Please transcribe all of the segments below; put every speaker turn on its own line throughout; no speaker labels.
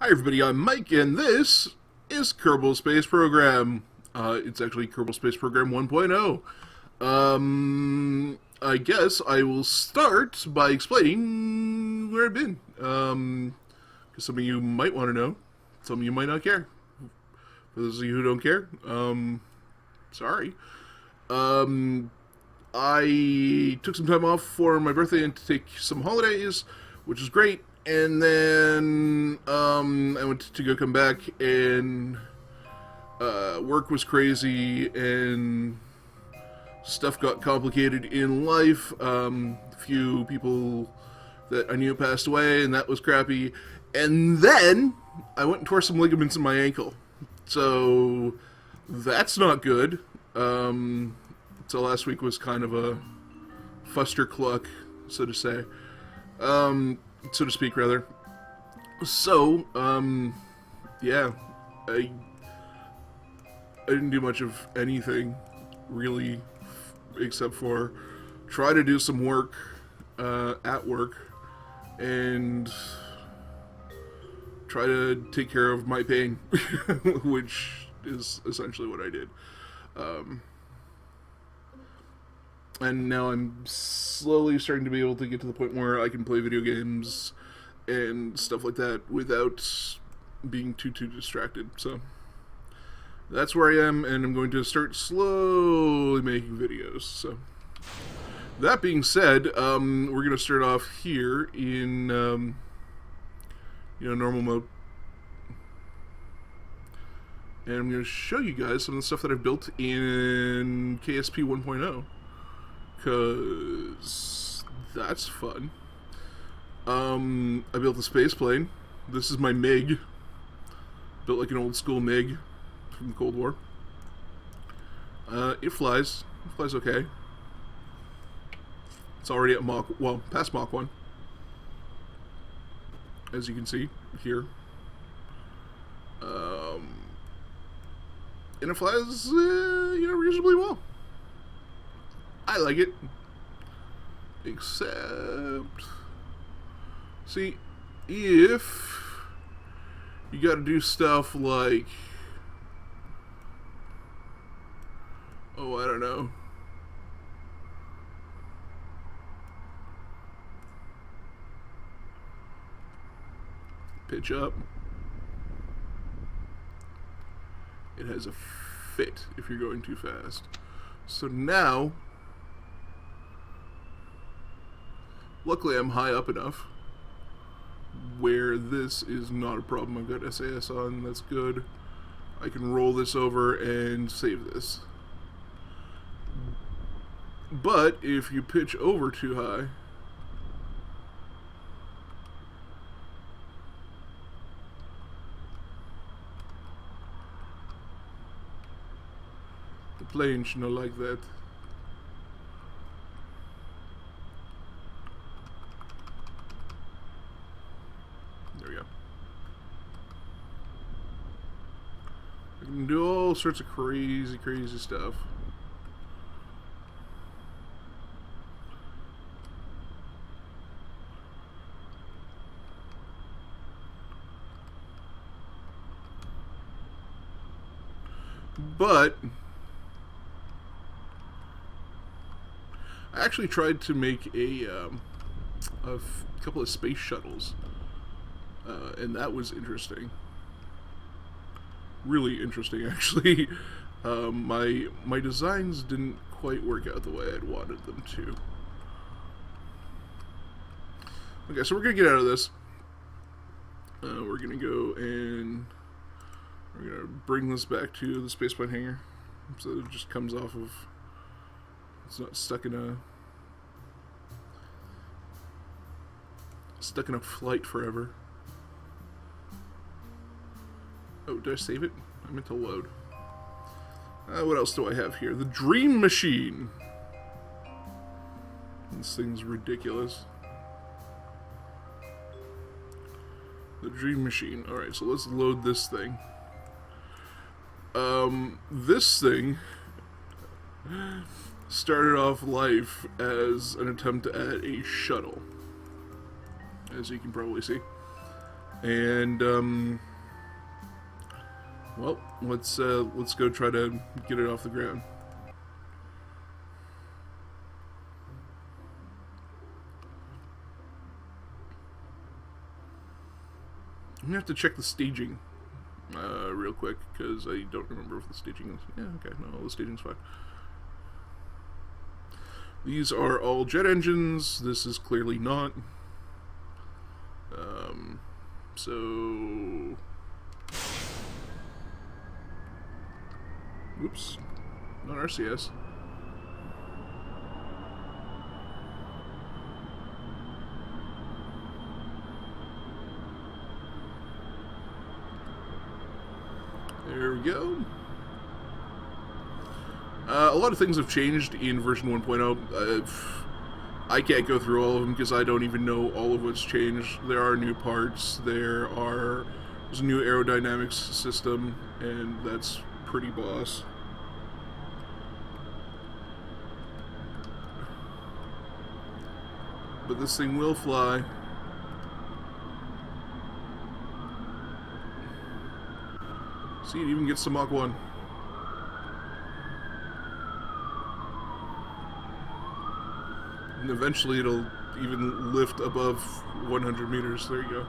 Hi everybody, I'm Mike, and this is Kerbal Space Program. It's actually Kerbal Space Program 1.0. I guess I will start by explaining where I've been. Because some of you might want to know, some of you might not care. For those of you who don't care, sorry. I took some time off for my birthday and to take some holidays, which is great. And then I went to go come back, and work was crazy, and stuff got complicated in life. A few people that I knew passed away, and that was crappy. And then I went and tore some ligaments in my ankle. So that's not good. So last week was kind of a fustercluck, so to say. So to speak, rather. So, yeah, I didn't do much of anything, really, except for try to do some work, at work, and try to take care of my pain, which is essentially what I did. And now I'm slowly starting to be able to get to the point where I can play video games and stuff like that without being too distracted. So that's where I am, and I'm going to start slowly making videos. So that being said, we're going to start off here in normal mode. And I'm going to show you guys some of the stuff that I've built in KSP 1.0. Because that's fun. I built a space plane. This is my MiG. Built like an old school MiG from the Cold War. It flies. It flies okay. It's already at past Mach 1. As you can see here. And it flies, reasonably well. I like it. Except, see, if you gotta do stuff like, oh, I don't know, pitch up, it has a fit if you're going too fast. So now, luckily I'm high up enough where this is not a problem. I've got SAS on, that's good. I can roll this over and save this. But if you pitch over too high, the plane should not like that. There we go. I can do all sorts of crazy stuff. But I actually tried to make a couple of space shuttles, and that was interesting. Really interesting, actually. My designs didn't quite work out the way I'd wanted them to. Okay, so we're gonna get out of this. We're gonna go and we're gonna bring this back to the spaceplane hangar, so it just comes off of. It's not stuck in a flight forever. Oh, did I save it? I meant to load. What else do I have here? The Dream Machine. This thing's ridiculous. The Dream Machine. Alright, so let's load this thing. This thing started off life as an attempt to add a shuttle, as you can probably see. And well, let's go try to get it off the ground. I'm gonna have to check the staging real quick because I don't remember if the staging is. Yeah, okay, no, the staging's fine. These are all jet engines. This is clearly not. So, oops, not Arceus. There we go. A lot of things have changed in version 1.0. I can't go through all of them because I don't even know all of what's changed. There are new parts. There's a new aerodynamics system, and that's pretty boss. But this thing will fly. See, it even gets to Mach 1. And eventually it'll even lift above 100 meters. There you go.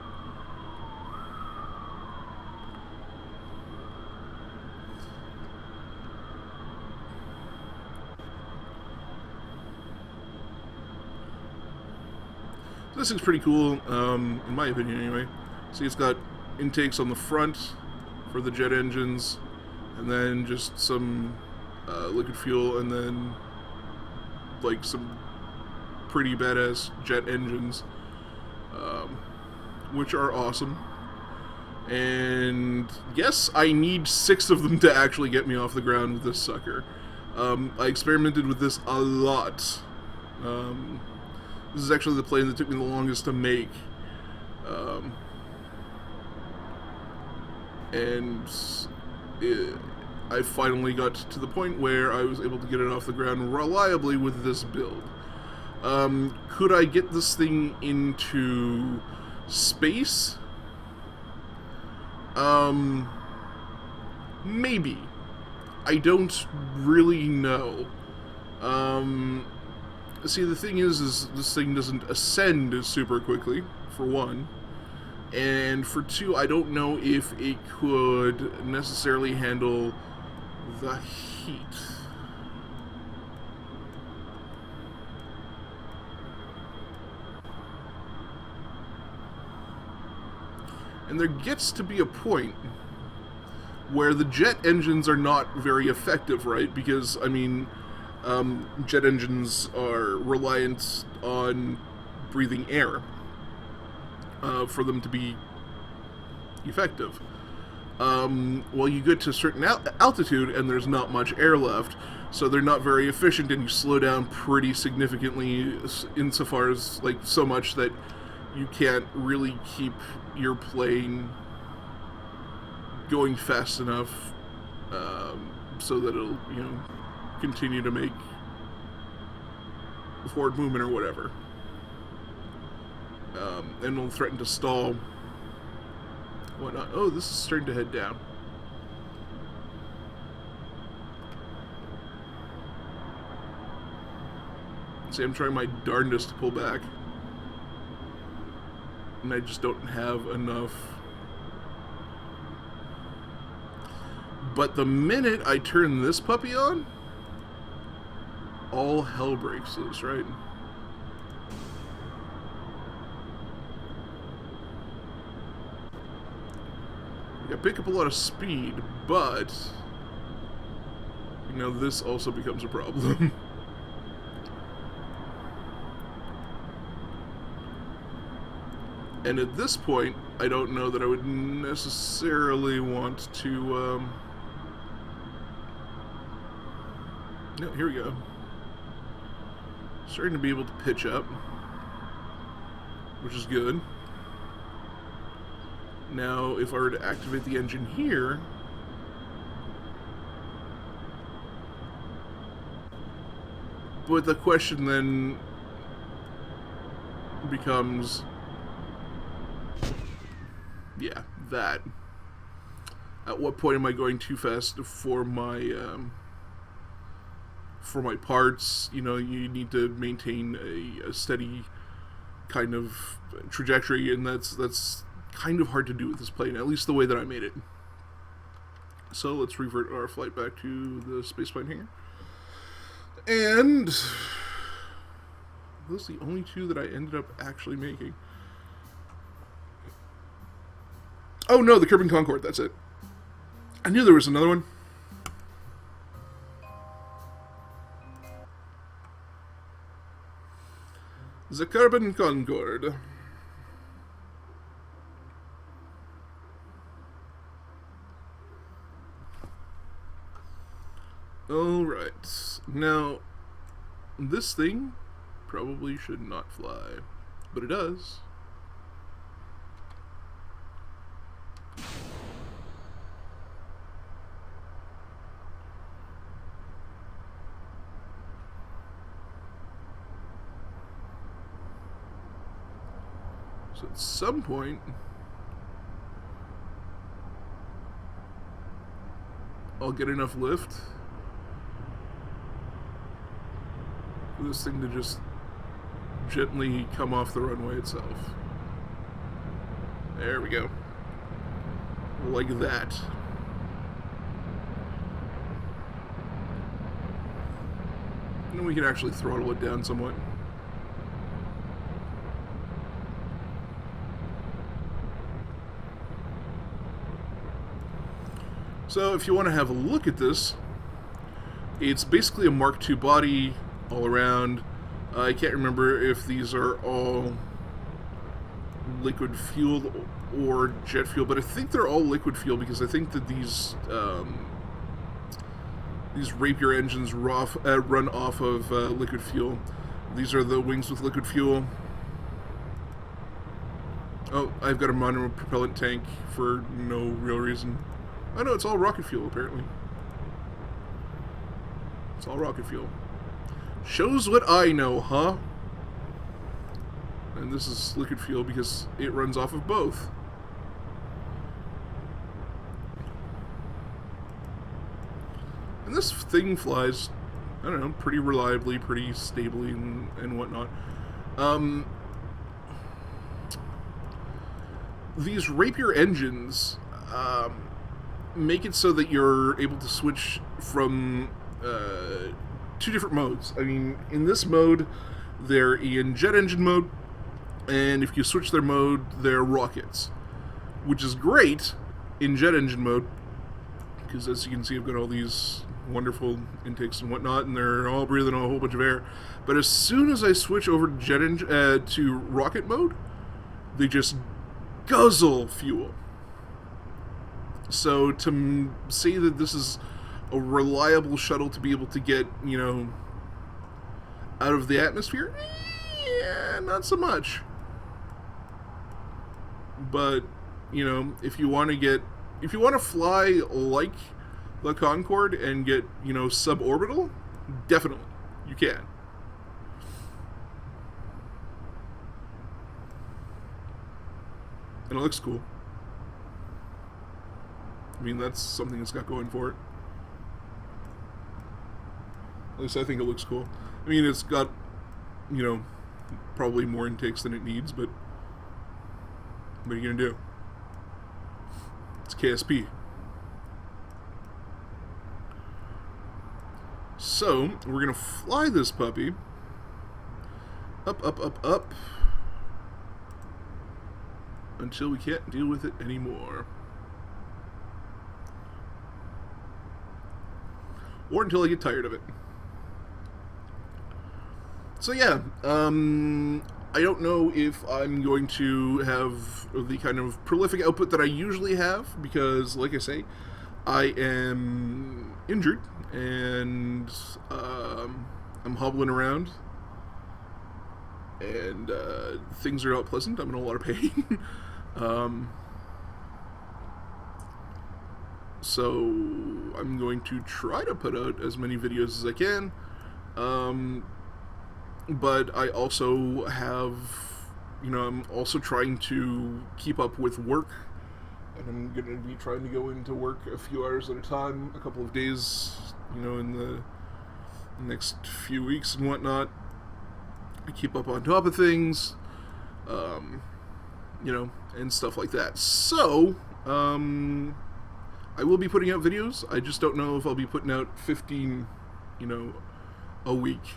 So this thing's pretty cool, in my opinion anyway. See, it's got intakes on the front for the jet engines, and then just some liquid fuel, and then like some pretty badass jet engines, which are awesome. And yes, I need 6 of them to actually get me off the ground with this sucker. I experimented with this a lot. This is actually the plane that took me the longest to make. I finally got to the point where I was able to get it off the ground reliably with this build. Could I get this thing into space? Maybe. I don't really know. See, the thing is this thing doesn't ascend super quickly, for one. And for 2, I don't know if it could necessarily handle the heat. And there gets to be a point where the jet engines are not very effective, right? Because, I mean, jet engines are reliant on breathing air for them to be effective. Well, you get to a certain altitude and there's not much air left, so they're not very efficient, and you slow down pretty significantly insofar as, like, so much that you can't really keep your plane going fast enough so that it'll, you know, continue to make forward movement or whatever. And it'll threaten to stall. Whatnot. Oh, this is starting to head down. See, I'm trying my darndest to pull back, and I just don't have enough. But the minute I turn this puppy on, all hell breaks loose, right? I pick up a lot of speed, but, you know, this also becomes a problem. And at this point, I don't know that I would necessarily want to, no, here we go. Starting to be able to pitch up, which is good. Now, if I were to activate the engine here, but the question then yeah, that. At what point am I going too fast for my parts? You know, you need to maintain a steady kind of trajectory, and that's kind of hard to do with this plane, at least the way that I made it. So let's revert our flight back to the spaceplane hangar. And those are the only two that I ended up actually making. Oh no, the Kerbal Concorde, that's it. I knew there was another one. The Kerbal Concorde. Alright. Now, this thing probably should not fly, but it does. So at some point, I'll get enough lift for this thing to just gently come off the runway itself. There we go. Like that. And then we can actually throttle it down somewhat. So if you want to have a look at this, it's basically a Mark II body all around. I can't remember if these are all liquid fuel or jet fuel, but I think they're all liquid fuel because I think that these Rapier engines run off of liquid fuel. These are the wings with liquid fuel. Oh, I've got a mono propellant tank for no real reason. Oh no, it's all rocket fuel, apparently. It's all rocket fuel. Shows what I know, huh? And this is liquid fuel because it runs off of both. And this thing flies, I don't know, pretty reliably, pretty stably, and whatnot. These Rapier engines, make it so that you're able to switch from two different modes. I mean, in this mode, they're in jet engine mode, and if you switch their mode, they're rockets, which is great in jet engine mode, because as you can see, I've got all these wonderful intakes and whatnot, and they're all breathing a whole bunch of air. But as soon as I switch over to rocket mode, they just guzzle fuel. So to say that this is a reliable shuttle to be able to get, you know, out of the atmosphere, yeah, not so much. But, you know, if you want to fly like the Concorde and get, you know, suborbital, definitely, you can. And it looks cool. I mean, that's something it's got going for it. At least I think it looks cool. I mean, it's got, you know, probably more intakes than it needs, but what are you going to do? It's KSP. So, we're going to fly this puppy up, up, up, up, until we can't deal with it anymore. Or until I get tired of it. So yeah, I don't know if I'm going to have the kind of prolific output that I usually have, because, like I say, I am injured, and I'm hobbling around, and things are not pleasant. I'm in a lot of pain. So I'm going to try to put out as many videos as I can, but I also have, you know, I'm also trying to keep up with work and I'm going to be trying to go into work a few hours at a time, a couple of days, in the next few weeks and whatnot. I keep up on top of things, and stuff like that. So, I will be putting out videos. I just don't know if I'll be putting out 15, a week,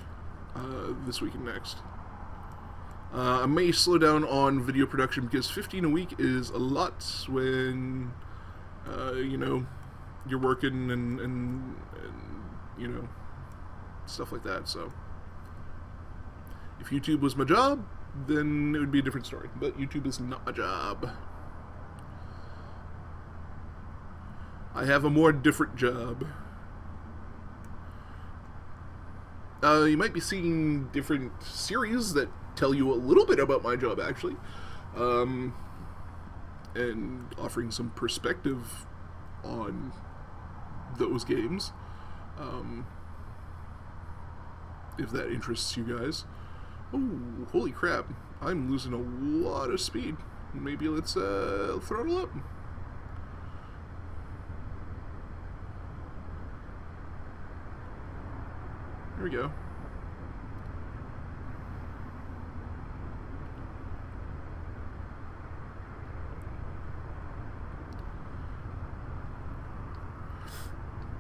this week and next. I may slow down on video production because 15 a week is a lot when, you're working and stuff like that. So, if YouTube was my job, then it would be a different story. But YouTube is not my job. I have a more different job. You might be seeing different series that tell you a little bit about my job, actually, and offering some perspective on those games, if that interests you guys. Oh, holy crap, I'm losing a lot of speed. Maybe let's throttle up. There we go.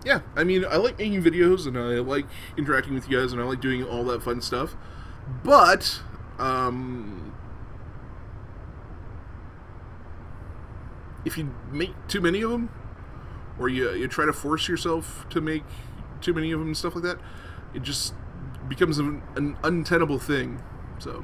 Yeah, I mean, I like making videos, and I like interacting with you guys, and I like doing all that fun stuff. But, if you make too many of them, or you try to force yourself to make too many of them and stuff like that, it just becomes an untenable thing. So,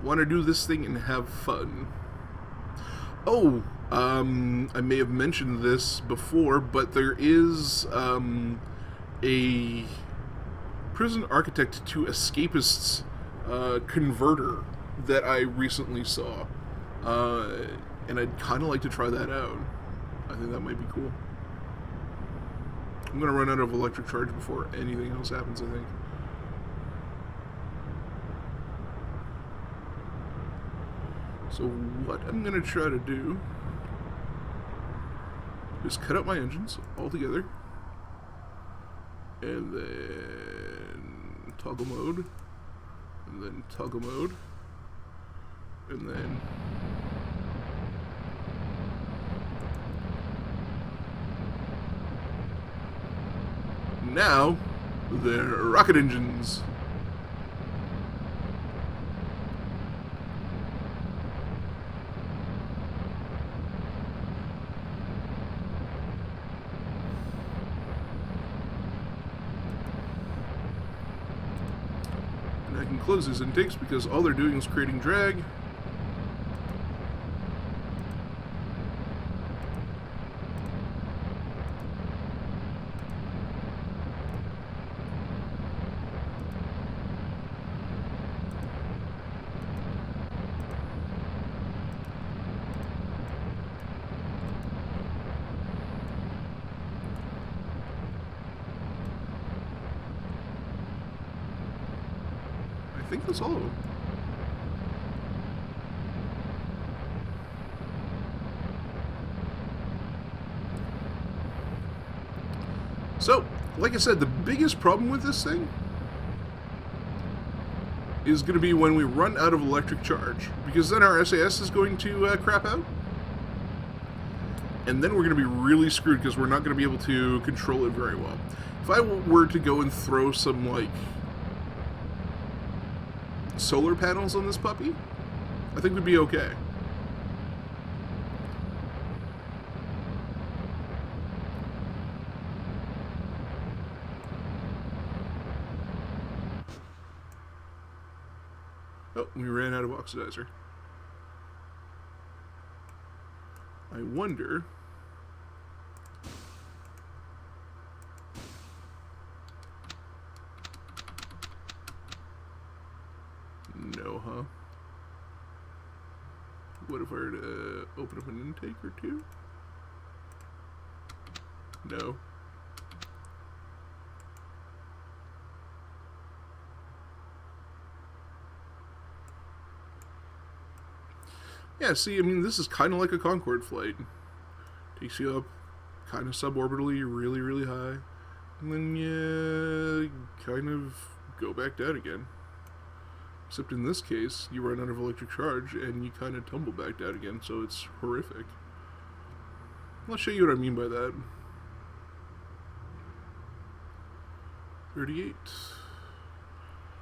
want to do this thing and have fun. Oh, I may have mentioned this before, but there is a Prison Architect to Escapists converter that I recently saw, and I'd kind of like to try that out. I think that might be cool. I'm going to run out of electric charge before anything else happens, I think. So what I'm going to try to do is cut out my engines altogether, and then toggle mode, and then toggle mode, and then now they're rocket engines. I can close these intakes because all they're doing is creating drag. I think that's all of them. So, like I said, the biggest problem with this thing is going to be when we run out of electric charge, because then our SAS is going to crap out, and then we're going to be really screwed because we're not going to be able to control it very well. If I were to go and throw some, like, solar panels on this puppy, I think we'd be okay. Oh, we ran out of oxidizer. I wonder... No, huh? What if I were to open up an intake or two? No. Yeah, see, I mean, this is kind of like a Concorde flight. Takes you up kind of suborbitally, really, really high. And then you kind of go back down again. Except in this case, you run out of electric charge and you kind of tumble back down again, so it's horrific. I'll show you what I mean by that. 38.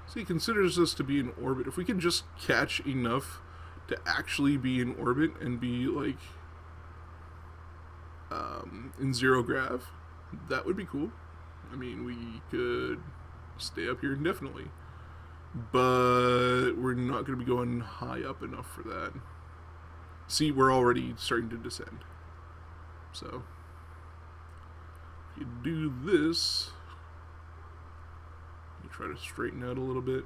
So he considers us to be in orbit. If we can just catch enough to actually be in orbit and be like in zero grav, that would be cool. I mean, we could stay up here indefinitely, but we're not going to be going high up enough for that. See, we're already starting to descend. So if you do this, you try to straighten out a little bit.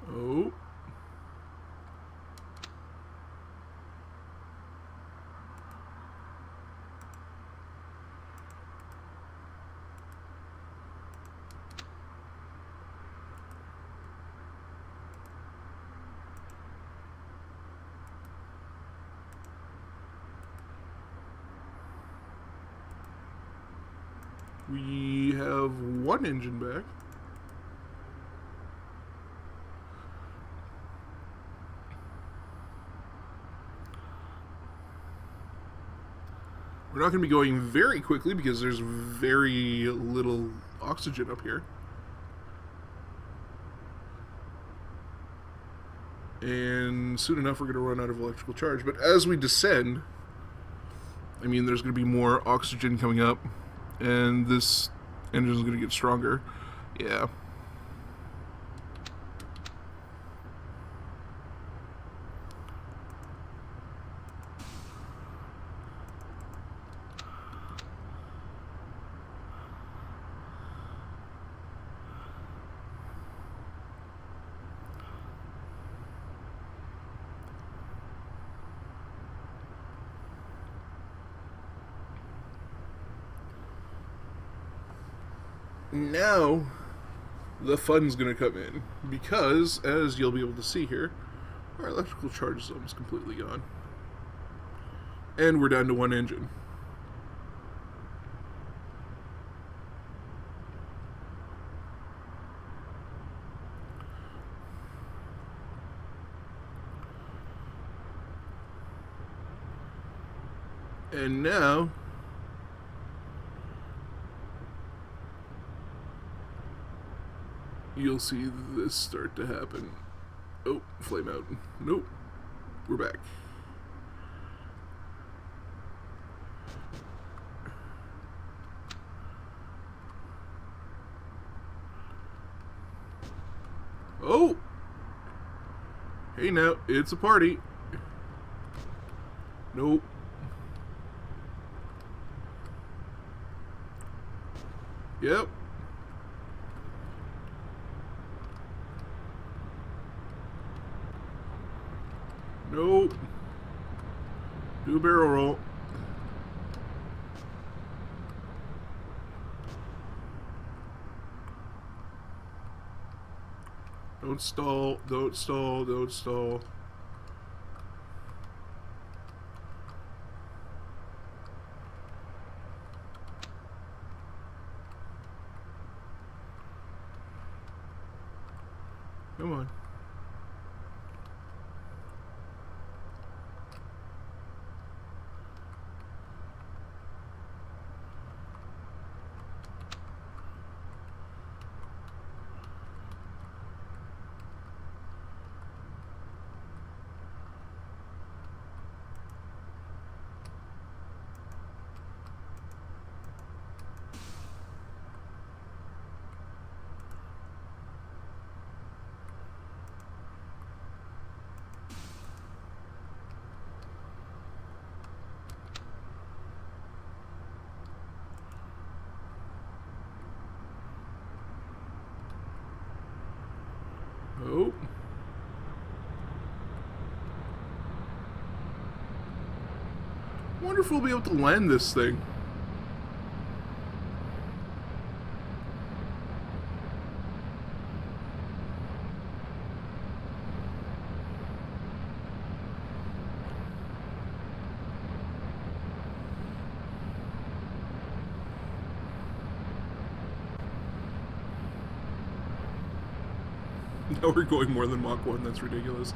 Oh. We have one engine back. We're not going to be going very quickly because there's very little oxygen up here. And soon enough we're going to run out of electrical charge. But as we descend, I mean, there's going to be more oxygen coming up, and this engine is going to get stronger. Yeah. Now, the fun's going to come in, because, as you'll be able to see here, our electrical charge is almost completely gone. And we're down to one engine. And now, you'll see this start to happen. Oh, flame out. Nope. We're back. Oh! Hey now, it's a party. Nope. Yep. Nope. Do a barrel roll. Don't stall, don't stall, don't stall. Come on. wonder if we'll be able to land this thing. Now we're going more than Mach 1, that's ridiculous.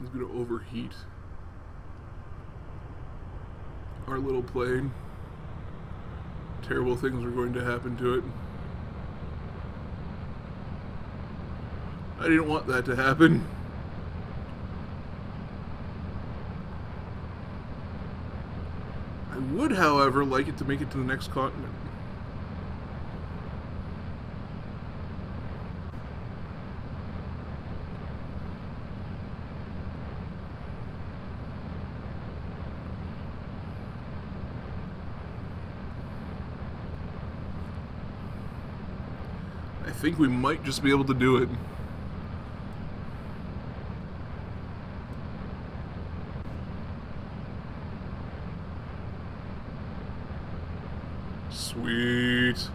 It's gonna overheat our little plane. Terrible things are going to happen to it. I didn't want that to happen. I would, however, like it to make it to the next continent. I think we might just be able to do it. Sweet.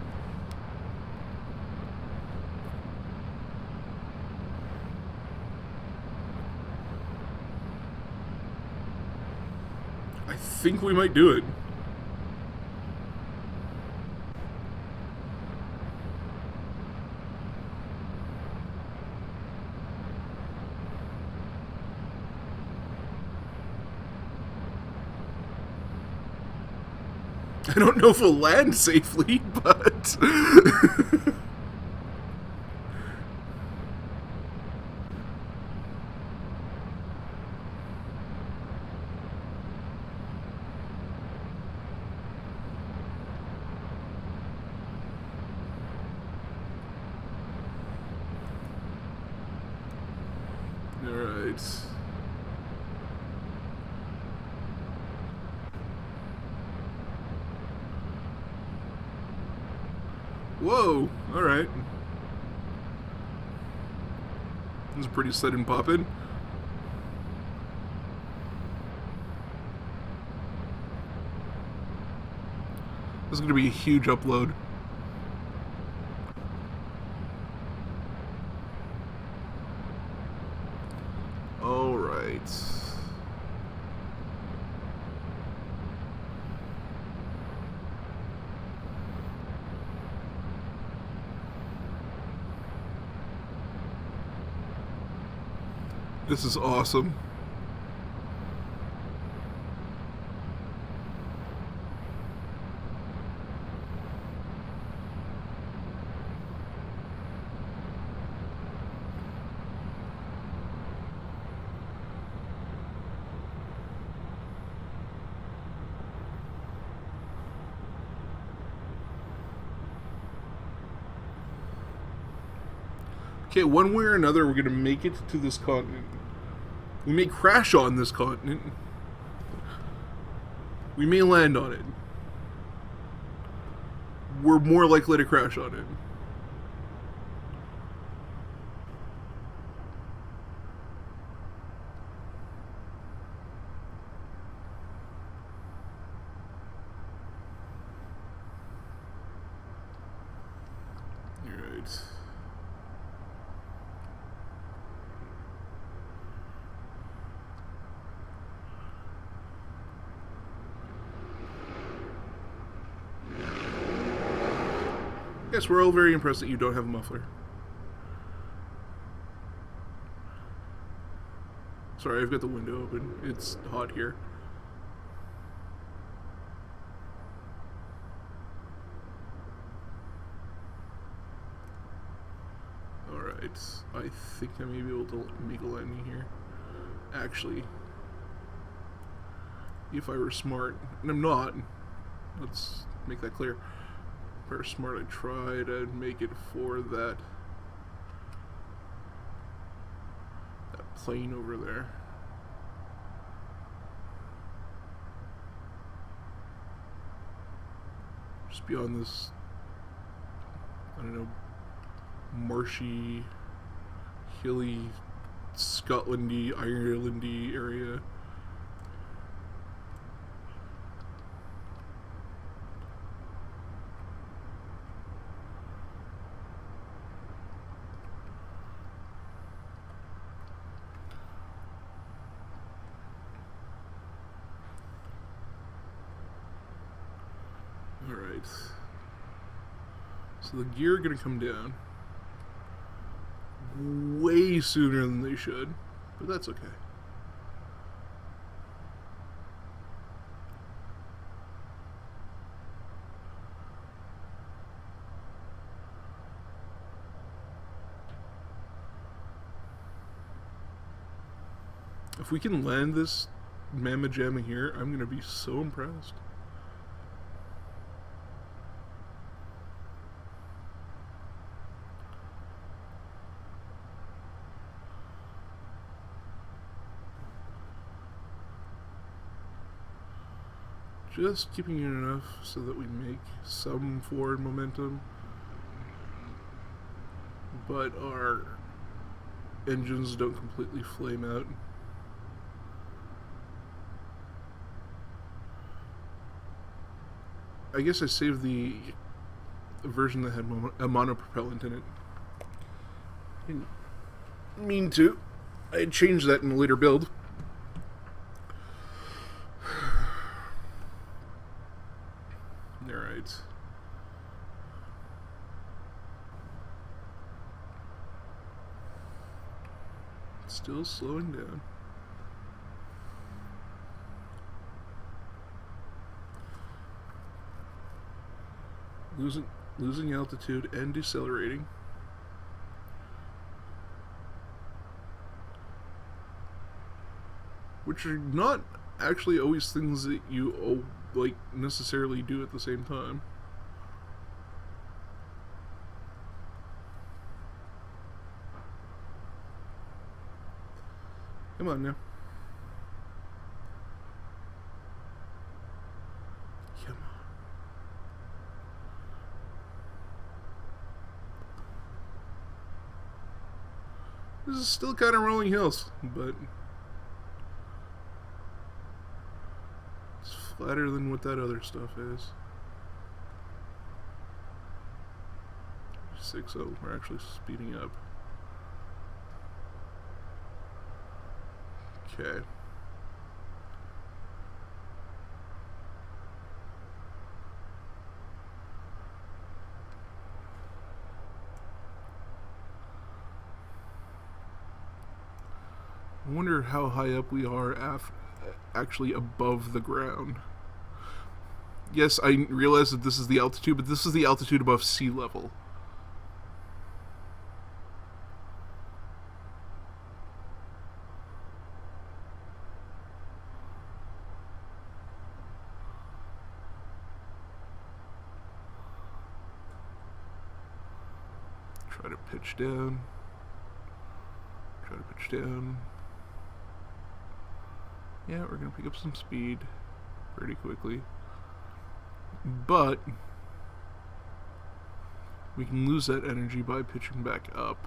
I think we might do it. I don't know if we'll land safely, but... Alright. Whoa, alright. This is pretty sudden pop-in. This is going to be a huge upload. Alright. This is awesome. Okay, one way or another, we're going to make it to this continent. We may crash on this continent. We may land on it. We're more likely to crash on it. Alright. Yes, we're all very impressed that you don't have a muffler. Sorry, I've got the window open. It's hot here. Alright, I think I may be able to make a landing here. Actually, if I were smart, and I'm not, let's make that clear. Very smart. I try to make it for that plane over there. Just beyond this, I don't know, marshy, hilly, Scotlandy, Irelandy area. Alright. So the gear are going to come down way sooner than they should, but that's okay. If we can land this Mamma Jamma here, I'm going to be so impressed. Just keeping it enough so that we make some forward momentum, but our engines don't completely flame out. I guess I saved the version that had a monopropellant in it. Didn't mean to. I had changed that in a later build. Alright. Still slowing down. Losing altitude and decelerating. Which are not actually always things that you like necessarily do at the same time. Come on now. Come on. This is still kind of rolling hills, but it's flatter than what that other stuff is. 6-0, we're actually speeding up. Okay. I wonder how high up we are actually above the ground. Yes, I realize that this is the altitude, but this is the altitude above sea level. Try to pitch down. Try to pitch down. Yeah, we're going to pick up some speed pretty quickly. But we can lose that energy by pitching back up.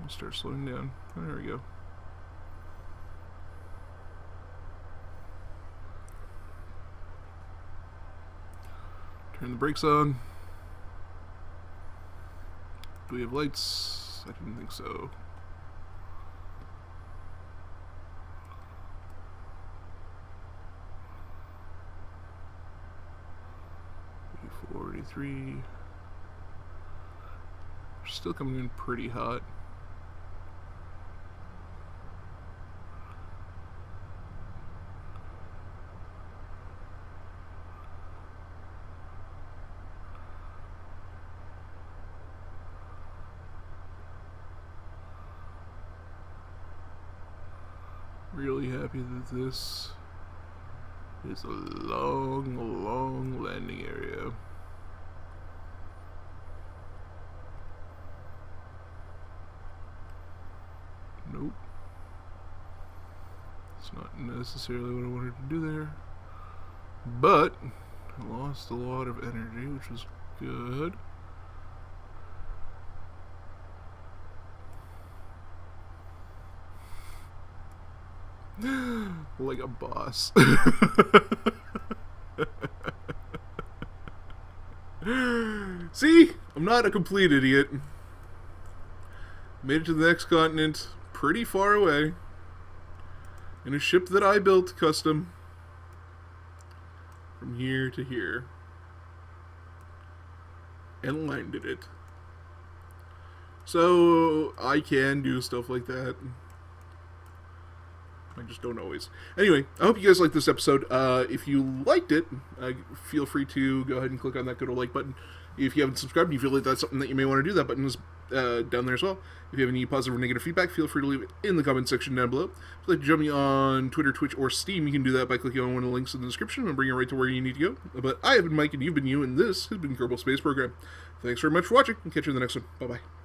We'll start slowing down. Oh, there we go. Turn the brakes on. Do we have lights? I didn't think so. E483. We're still coming in pretty hot. Really happy that this is a long, long landing area. Nope. It's not necessarily what I wanted to do there. But I lost a lot of energy, which was good. Like a boss. See? I'm not a complete idiot. Made it to the next continent pretty far away. In a ship that I built custom. From here to here. And landed it. So I can do stuff like that. I just don't always. Anyway, I hope you guys liked this episode. If you liked it, feel free to go ahead and click on that good old like button. If you haven't subscribed and you feel like that's something that you may want to do, that button is down there as well. If you have any positive or negative feedback, feel free to leave it in the comment section down below. If you'd like to join me on Twitter, Twitch, or Steam, you can do that by clicking on one of the links in the description and bring you right to where you need to go. But I have been Mike, and you've been you, and this has been Kerbal Space Program. Thanks very much for watching, and catch you in the next one. Bye-bye.